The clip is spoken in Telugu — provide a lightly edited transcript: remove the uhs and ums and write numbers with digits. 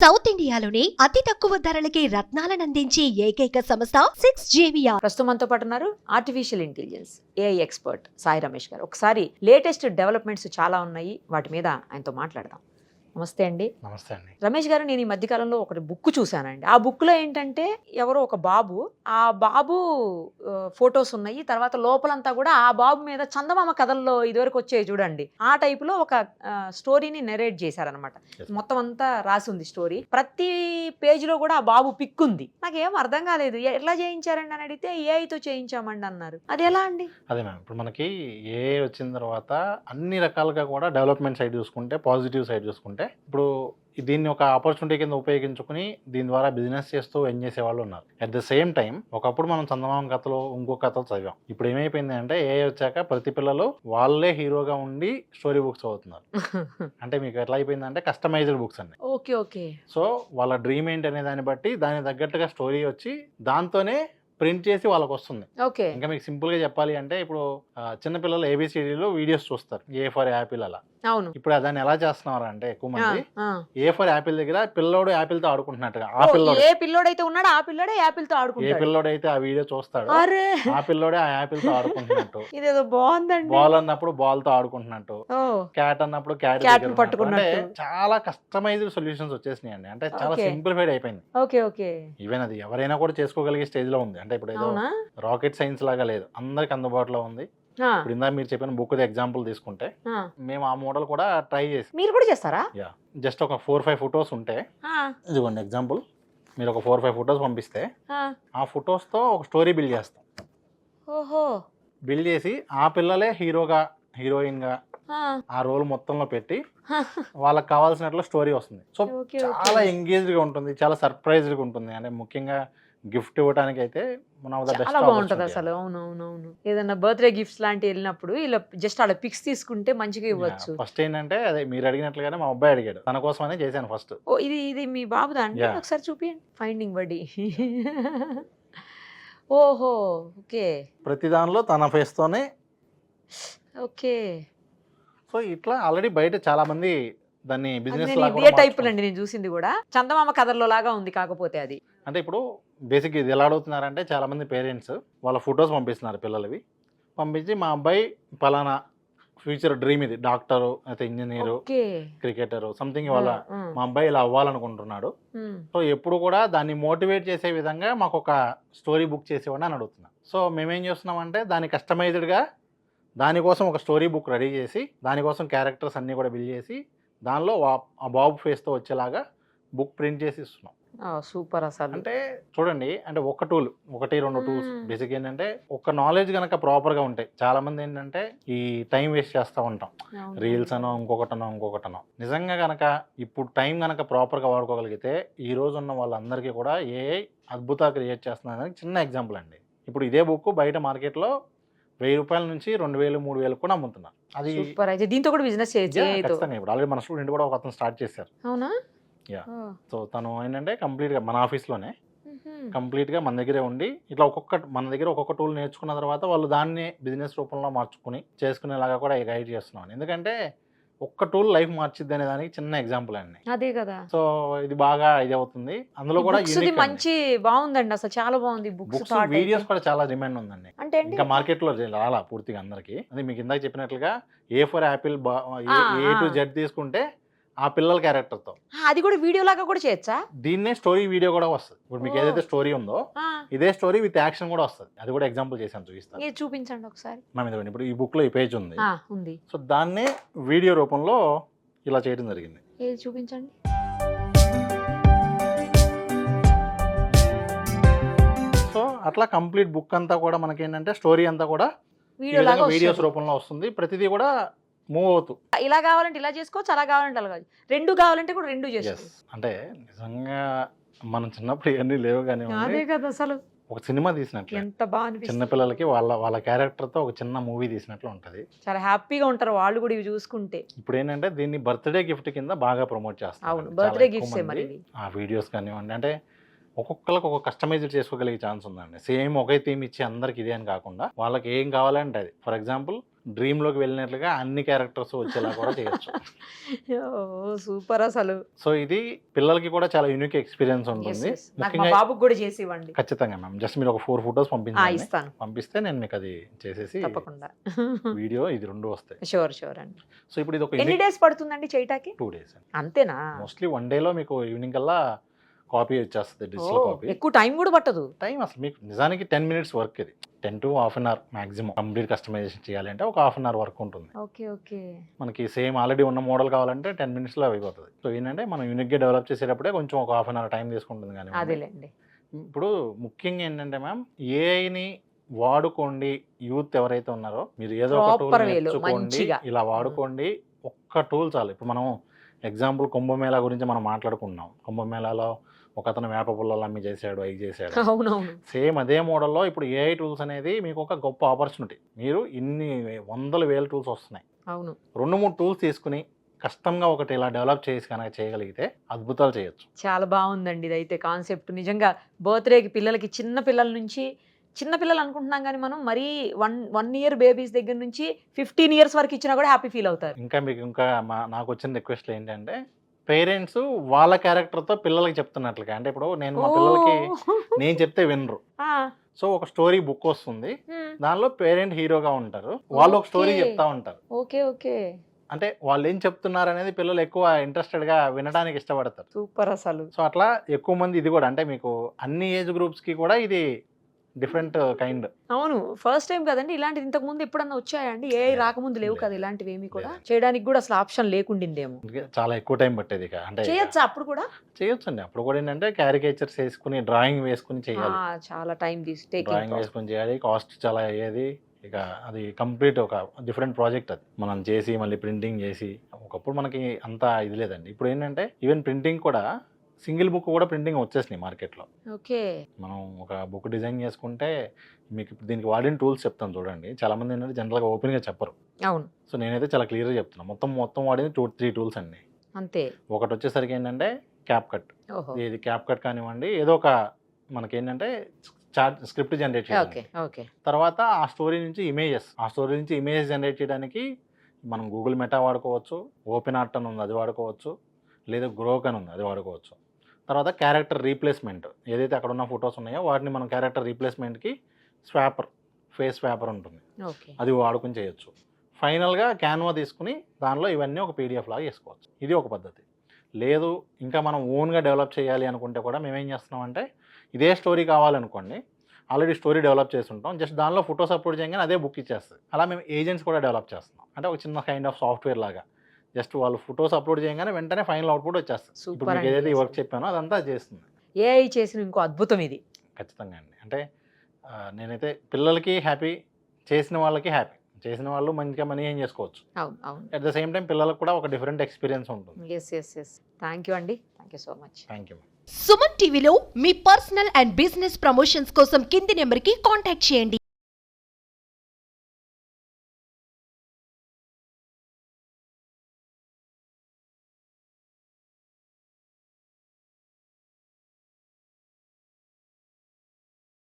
సౌత్ ఇండియాలోని అతి తక్కువ ధరలకి రత్నాలనందించే ఏకైక సంస్థ 6JVR. ప్రస్తుతం మనతో పాటు ఉన్నారు artificial intelligence AI expert Sai Ramesh గారు. ఒకసారి లేటెస్ట్ డెవలప్మెంట్స్ చాలా ఉన్నాయి, వాటి మీద ఆయనతో మాట్లాడదాం. నమస్తే అండి. నమస్తే అండి. రమేష్ గారు, నేను ఈ మధ్యకాలంలో ఒకటి బుక్ చూశానండి. ఆ బుక్లో ఏంటంటే ఎవరో ఒక బాబు, ఆ బాబు ఫొటోస్ ఉన్నాయి, తర్వాత లోపలంతా కూడా ఆ బాబు మీద చందమామ కథల్లో ఇదివరకు వచ్చాయి చూడండి, ఆ టైపులో ఒక స్టోరీని నెరేట్ చేశారనమాట. మొత్తం అంతా రాసి ఉంది స్టోరీ, ప్రతి పేజీలో కూడా ఆ బాబు పిక్ ఉంది. నాకేం అర్థం కాలేదు, ఎట్లా చేయించారండి అని అడిగితే ఏఐతో చేయించామండి అన్నారు. అది ఎలా అండి? అదే మ్యామ్, ఇప్పుడు మనకి ఏఐ వచ్చిన తర్వాత అన్ని రకాలుగా కూడా డెవలప్మెంట్ సైడ్ చూసుకుంటే, పాజిటివ్ సైడ్ చూసుకుంటే, ఇప్పుడు దీన్ని ఒక ఆపర్చునిటీ కింద ఉపయోగించుకుని దీని ద్వారా బిజినెస్ చేస్తూ ఎన్ చేసే వాళ్ళు ఉన్నారు. అట్ ద సేమ్ టైం ఒకప్పుడు మనం చందమామ కథలు ఇంకో కథలు చదివాం. ఇప్పుడు ఏమైపోయింది అంటే ఏఐ వచ్చాక ప్రతి పిల్లలు వాళ్ళే హీరోగా ఉండి స్టోరీ బుక్స్ చదువుతున్నారు. అంటే మీకు ఎట్లా అయిపోయిందంటే కస్టమైజ్డ్ బుక్స్ అన్ని. Okay okay. సో వాళ్ళ డ్రీమ్ ఏంటి అనే దాన్ని బట్టి దానికి తగ్గట్టుగా స్టోరీ వచ్చి దాంతోనే ప్రింట్ చేసి వాళ్ళకి వస్తుంది. ఓకే. ఇంకా మీకు సింపుల్ గా చెప్పాలి అంటే ఇప్పుడు చిన్నపిల్లలు ఏబిసిడీలో వీడియోస్ చూస్తారు, ఏ ఫర్ యాపిల్ అలా. అవును. ఇప్పుడు దాన్ని ఎలా చేస్తున్నారు అంటే ఎక్కువ మంది ఏ ఫర్ యాపిల్ దగ్గర పిల్లోడు యాపిల్ తో ఆడుకుంటున్నట్టుగా, ఆ పిల్లోడు ఏ పిల్లోడైతే ఉన్నాడో ఆ పిల్లోడే యాపిల్ తో ఏ ఆడుకుంటాడు. పిల్లోడైతే ఆ వీడియో చూస్తాడు అరే ఆ పిల్లోడే ఆ యాపిల్ తో ఆడుకుంటున్నట్టు, ఇదేదో బాగుందండి. బాల్ అన్నప్పుడు బాల్ తో ఆడుకుంటున్నట్టు, క్యాట్ అన్నప్పుడు క్యాట్ పట్టుకున్నట్టు. చాలా కస్టమైజ్డ్ సొల్యూషన్స్ వచ్చేసినాయి అండి. అంటే చాలా సింప్లిఫైడ్ అయిపోయింది. Okay okay. ఈవెన్ అది ఎవరైనా కూడా చేసుకోగలిగే స్టేజ్ లో ఉంది. అంటే ఇప్పుడు ఏదో రాకెట్ సైన్స్ లాగా లేదు, అందరికి అందుబాటులో ఉంది. ఇప్పుడు ఇందా మీరు చెప్పిన బుక్ ఎగ్జాంపుల్ తీసుకుంటే మేము ఆ మోడల్ కూడా ట్రై చేసి. మీరు కూడా చేస్తారా? యా, జస్ట్ ఒక 4-5 ఫొటోస్ ఉంటే, ఇదిగోండి ఎగ్జాంపుల్, మీరు ఒక 4-5 ఫొటోస్ పంపిస్తే ఆ ఫొటోస్ తో ఒక స్టోరీ బిల్డ్ చేస్తాం. ఓహో. బిల్డ్ చేసి ఆ పిల్లలే హీరోగా హీరోయిన్ గా ఆ రోల్ మొత్తంలో పెట్టి వాళ్ళకి కావాల్సినట్లు స్టోరీ వస్తుంది. సో చాలా ఎంగేజ్డ్ గా ఉంటుంది, చాలా సర్ప్రైజ్డ్ గా ఉంటుంది. అంటే ముఖ్యంగా గిఫ్ట్ ఇవ్వడానికి అయితే చాలా బాగుంటది అసలు. అవునవునవును. ఏదన్నా బర్త్డే గిఫ్ట్స్ లాంటివి వెళ్ళినప్పుడు ఇలా జస్ట్ అలా పిక్స్ తీసుకుంటే మంచిగా ఇవ్వచ్చు. ఫస్ట్ ఏంటంటే అదే మీరు అడిగినట్లుగానే మా అబ్బాయి అడిగాడు, తన కోసమనే చేశాను ఫస్ట్. ఓ, ఇది మీ బాబుదా అండి? ఒకసారి చూపియండి. ఫైండింగ్ బడ్డీ. ఓహో ఓకే. ప్రతి దానిలో తన ఫేస్ తోనే. ఓకే. సో ఇట్లా ఆల్రెడీ బయట చాలా మంది దాన్ని బిజినెస్ ఇదే టైప్ అండి నేను చూసింది కూడా, చందమామ కథల్లో లాగా ఉంది. కాకపోతే అది అంటే ఇప్పుడు బేసిక్ ఇది ఎలా అడుగుతున్నారంటే చాలా మంది పేరెంట్స్ వాళ్ళ ఫొటోస్ పంపిస్తున్నారు పిల్లలవి, పంపించి మా అబ్బాయి పలానా ఫ్యూచర్ డ్రీమ్ ఇది, డాక్టరు అయితే ఇంజనీరు క్రికెటరు సంథింగ్, వాళ్ళ మా అబ్బాయి ఇలా అవ్వాలనుకుంటున్నాడు. సో ఎప్పుడు కూడా దాన్ని మోటివేట్ చేసే విధంగా మాకు ఒక స్టోరీ బుక్ చేసేవాడిని అని అడుగుతున్నాం. సో మేమేం చేస్తున్నామంటే దాన్ని కస్టమైజ్డ్గా దానికోసం ఒక స్టోరీ బుక్ రెడీ చేసి దానికోసం క్యారెక్టర్స్ అన్నీ కూడా బిల్డ్ చేసి దానిలో ఆ బాబు ఫేస్తో వచ్చేలాగా బుక్ ప్రింట్ చేసి ఇస్తున్నాం. సూపర్ అసలు. అంటే చూడండి, అంటే ఒక టూల్, 1-2 టూల్స్ బేసిక్ ఏంటంటే ఒక నాలెడ్జ్ కనుక ప్రాపర్గా ఉంటాయి. చాలా మంది ఏంటంటే ఈ టైం వేస్ట్ చేస్తూ ఉంటాం, రీల్స్ అనో ఇంకొకటనో. నిజంగా కనుక ఇప్పుడు టైం కనుక ప్రాపర్గా వాడుకోగలిగితే ఈ రోజు ఉన్న వాళ్ళందరికీ కూడా ఏఐ అద్భుతాలు క్రియేట్ చేస్తున్నదానికి చిన్న ఎగ్జాంపుల్ అండి. ఇప్పుడు ఇదే బుక్ బయట మార్కెట్లో 1000 రూపాయల నుంచి 2000-3000 కూడా అమ్ముతున్నారు. అది సూపర్. అయితే దీంతో కూడా బిజినెస్ చేయొచ్చు. ఇప్పుడు ఆల్రెడీ మన స్టూడెంట్ కూడా ఒక అతను స్టార్ట్ చేశారు. అవునా? యా. సో తను ఏంటంటే కంప్లీట్గా మన ఆఫీస్లోనే కంప్లీట్గా మన దగ్గరే ఉండి ఇట్లా మన దగ్గర ఒక్కొక్క టూల్ నేర్చుకున్న తర్వాత వాళ్ళు దాన్ని బిజినెస్ రూపంలో మార్చుకుని చేసుకునేలాగా కూడా గైడ్ చేస్తున్నాను. ఎందుకంటే ఒక్క టూల్ లైఫ్ మార్చిద్ది అనే దానికి చిన్న ఎగ్జాంపుల్ అండి. అదే కదా. సో ఇది బాగా ఇది అవుతుంది. అందులో కూడా మంచి బాగుందండి అసలు, చాలా బాగుంది. బుక్స్ వీడియోస్ కూడా చాలా డిమాండ్ ఉందండి. అంటే ఇంకా మార్కెట్ లో రాలా పూర్తిగా అందరికి. అది మీకు ఇందాక చెప్పినట్లుగా A for Apple A to Z తీసుకుంటే ఆ పిల్లల క్యారెక్టర్ తో అది కూడా వీడియో లాగా కూడా చేయొచ్చా? దీన్నే స్టోరీ వీడియో కూడా వస్తుంది. ఇప్పుడు మీకు ఏదైతే స్టోరీ ఉందో ఇదే స్టోరీ విత్ యాక్షన్ కూడా వస్తుంది. అది కూడా ఎగ్జాంపుల్ చేశాను, చూపిస్తాను. చూపించండి ఒకసారి. ఇప్పుడు ఈ బుక్ లో ఈ పేజ్ ఉంది. సో దాన్నే వీడియో రూపంలో ఇలా చేయడం జరిగింది. చూపించండి. సో అట్లా కంప్లీట్ బుక్ అంతా కూడా మనకి ఏంటంటే స్టోరీ అంతా కూడా వీడియోస్ రూపంలో వస్తుంది. ప్రతిదీ కూడా మూవ్ అవుతూ ఇలా కావాలంటే ఇలా చేసుకోవచ్చు, అలా కావాలంటే అలా, రెండు కావాలంటే కూడా రెండు చేసుకోవచ్చు. అంటే నిజంగా మనం చిన్నప్పుడు ఇవన్నీ లేవు కానీ అదే కదా అసలు. ఒక సినిమా తీసినట్లు ఎంత బాగా చిన్నపిల్లలకి వాళ్ళ క్యారెక్టర్ తో ఒక చిన్న మూవీ తీసినట్లు ఉంటది. చాలా హ్యాపీగా ఉంటారు వాళ్ళు కూడా ఇవి చూసుకుంటే. ఇప్పుడు ఏంటంటే దీన్ని బర్త్డే గిఫ్ట్ కింద బాగా ప్రమోట్ చేస్తారు. అవును, బర్త్డే గిఫ్ట్స్ మరి ఆ వీడియోస్ కానివ్వండి. అంటే ఒక్కొక్కరికి ఒక్కొక్క కస్టమైజ్ చేసుకోగలిగే ఛాన్స్ ఉందండి. సేమ్ ఒకే థీమ్ ఇచ్చి అందరికి ఇదే అని కాకుండా వాళ్ళకి ఏం కావాలంటే అది. ఫర్ ఎగ్జాంపుల్ డ్రీమ్లోకి వెళ్ళినట్లుగా అన్ని క్యారెక్టర్స్ వచ్చేలా కూడా చేయొచ్చు. సూపర్ అసలు. సో ఇది పిల్లలకి కూడా చాలా యూనిక్ ఎక్స్పీరియన్స్ ఉంటుంది. నాకు మా ముఖ్యంగా బాబుకి కూడా చేసి ఇవ్వండి. ఖచ్చితంగా మ్యామ్, జస్ట్ మీరు ఒక 4 ఫొటోస్ పంపించండి, ఇస్తాను పంపిస్తే నేను మీకు అది చేసేసి తప్పకుండా. వీడియో ఇది 2 వస్తాయి. షూర్ అండి. సో ఇప్పుడు ఇది ఒక ఎన్ని డేస్ పడుతుందండి చేయటానికి? 2 days అంతేనా? మోస్ట్లీ 1 day లో మీకు ఈవినింగ్ కల్లా కాపీ వచ్చేస్తుంది, డిజిటల్ కాపీ. ఎక్కువ టైం కూడా పట్టదు. టైం అసలు మీకు నిజానికి 10 minutes వర్క్ ఇది. 10 to half an hour maximum. Complete customization చేయాలి అంటే ఒక 1/2 hour వర్క్ ఉంటుంది. ఓకే. మనకి సేమ్ ఆల్రెడీ ఉన్న మోడల్ కావాలంటే 10 minutes లో అయిపోతుంది. సో ఏంటంటే మనం యూనిక్గా డెవలప్ చేసేటప్పుడే కొంచెం ఒక 1/2 an hour టైం తీసుకుంటుంది. కానీ అదేలేండి. ఇప్పుడు ముఖ్యంగా ఏంటంటే మ్యామ్, ఏఐని వాడుకోండి. యూత్ ఎవరైతే ఉన్నారో మీరు ఏదో ఒక Proper టూల్ way లో, నేర్చుకోండి, మంచిగా. ఇలా వాడుకోండి. ఒక్క టూల్ చాలు. ఇప్పుడు మనం ఎగ్జాంపుల్ కుంభమేళా గురించి మనం మాట్లాడుకున్నాం. కుంభమేళాలో ఒక అతను వేప పుల్లలు అమ్మి చేశాడు, అవి చేశాడు. అవునవును. సేమ్ అదే మోడల్లో ఇప్పుడు ఏఐ టూల్స్ అనేది మీకు ఒక గొప్ప ఆపర్చునిటీ. మీరు ఇన్ని 100,000 టూల్స్ వస్తున్నాయి. అవును. 2-3 టూల్స్ తీసుకుని కష్టంగా ఒకటి ఇలా డెవలప్ చేసి కనుక చేయగలిగితే అద్భుతాలు చేయొచ్చు. చాలా బాగుందండి ఇదైతే కాన్సెప్ట్. నిజంగా బర్త్డేకి పిల్లలకి, చిన్న పిల్లల నుంచి, చిన్న పిల్లలు అనుకుంటున్నాం కానీ మనం మరీ 1 year బేబీస్ దగ్గర నుంచి 15 years వరకు ఇచ్చినా కూడా హ్యాపీ ఫీల్ అవుతారు. ఇంకా మీకు నాకు వచ్చిన రిక్వెస్ట్లు ఏంటంటే, పేరెంట్స్ వాళ్ళ క్యారెక్టర్తో పిల్లలకి చెప్తున్నట్లుగా. అంటే ఇప్పుడు నేను మా పిల్లలకి నేను చెప్తే వినరు. సో ఒక స్టోరీ బుక్ వస్తుంది, దానిలో పేరెంట్ హీరోగా ఉంటారు, వాళ్ళు ఒక స్టోరీ చెప్తా ఉంటారు. ఓకే. అంటే వాళ్ళు ఏం చెప్తున్నారు అనేది పిల్లలు ఎక్కువ ఇంట్రెస్టెడ్ గా వినడానికి ఇష్టపడతారు. సూపర్ అసలు. సో అట్లా ఎక్కువ మంది ఇది కూడా, అంటే మీకు అన్ని ఏజ్ గ్రూప్స్ కి కూడా ఇది డిఫరెంట్ కైండ్. అవును, ఫస్ట్ టైం కదండి ఇలాంటిది. ఇంతకు ముందు ఎప్పుడన్నా వచ్చాయండి? ఏఐ రాకముందు లేవు కదా ఇలాంటివి ఏమి కూడా. చేయడానికి కూడా అసలు ఆప్షన్ లేకుండిందేమో. చాలా ఎక్కువ టైం పట్టేది. అంటే చేయొచ్చా అప్పుడు కూడా? చేయొచ్చండి. అప్పుడు కూడా ఏంటంటే క్యారికేచర్స్ వేసుకుని డ్రాయింగ్ వేసుకుని చేయాలి. చాలా టైం డ్రాయింగ్ వేసుకుని చేయాలి, కాస్ట్ చాలా అయ్యేది. ఇక అది కంప్లీట్ ఒక డిఫరెంట్ ప్రాజెక్ట్. అది మనం చేసి మళ్ళీ ప్రింటింగ్ చేసి. ఒకప్పుడు మనకి అంత ఇది లేదండి. ఇప్పుడు ఏంటంటే ఈవెన్ ప్రింటింగ్ కూడా, సింగిల్ బుక్ కూడా ప్రింటింగ్ వచ్చేసినాయి మార్కెట్లో. ఓకే. మనం ఒక బుక్ డిజైన్ చేసుకుంటే మీకు దీనికి వాడిన టూల్స్ చెప్తాను చూడండి. చాలా మంది ఏంటంటే జనరల్గా ఓపెన్గా చెప్పరు. అవును. సో నేనైతే చాలా క్లియర్గా చెప్తున్నాను. మొత్తం వాడింది 2-3 టూల్స్ అండి. అంతే. ఒకటి వచ్చేసరికి ఏంటంటే క్యాప్ కట్. ఇది క్యాప్ కట్ కానివ్వండి, ఏదో ఒక మనకేంటంటే స్క్రిప్ట్ జనరేట్ చేయాలి. తర్వాత ఆ స్టోరీ నుంచి ఇమేజెస్ జనరేట్ చేయడానికి మనం గూగుల్ మెటా వాడుకోవచ్చు, ఓపెన్ ఆర్ట్ అని ఉంది అది వాడుకోవచ్చు, లేదా గ్రోక్ అని ఉంది అది వాడుకోవచ్చు. తర్వాత క్యారెక్టర్ రీప్లేస్మెంట్, ఏదైతే అక్కడ ఉన్న ఫొటోస్ ఉన్నాయో వాటిని మనం క్యారెక్టర్ రీప్లేస్మెంట్కి ఫేస్ స్వాపర్ ఉంటుంది, అది వాడుకుని చేయొచ్చు. ఫైనల్గా క్యాన్వా తీసుకుని దానిలో ఇవన్నీ ఒక పీడిఎఫ్ లాగా చేసుకోవచ్చు. ఇది ఒక పద్ధతి. లేదు ఇంకా మనం ఓన్గా డెవలప్ చేయాలి అనుకుంటే కూడా మేమేం చేస్తున్నామంటే, ఇదే స్టోరీ కావాలనుకోండి, ఆల్రెడీ స్టోరీ డెవలప్ చేసి ఉంటాం, జస్ట్ దానిలో ఫొటోస్ అప్లోడ్ చేయగానే అదే బుక్ ఇచ్చేస్తుంది. అలా మేము ఏజెంట్స్ కూడా డెవలప్ చేస్తున్నాం. అంటే ఒక చిన్న కైండ్ ఆఫ్ సాఫ్ట్వేర్ లాగా. జస్ట్ వాళ్ళు ఫొటోస్ అప్లోడ్ చేయగానే వెంటనే ఫైనల్ అవుట్పుట్ వచ్చేస్తుంది. ఇప్పుడు మీకు ఏదైతే వర్క్ చెప్పానో అదంతా చేస్తుంది. ఏఐ చేసిన ఇంకో అద్భుతం ఇది. ఖచ్చితంగా అండి. అంటే నేనైతే పిల్లలకి హ్యాపీ, చేసిన వాళ్ళకి హ్యాపీ. చేసిన వాళ్ళు మంచిగా మనీ ఏం చేసుకోవచ్చు. అట్ ద సేమ్ టైం పిల్లలకు కూడా ఒక డిఫరెంట్ ఎక్స్పీరియన్స్ ఉంటుంది. థ్యాంక్ యూ అండి. Thank you so much. Thank you. Suman టీవీలో మీ పర్సనల్ అండ్ బిజినెస్ ప్రమోషన్స్ కోసం కింది నెంబర్కి కాంటాక్ట్ చేయండి.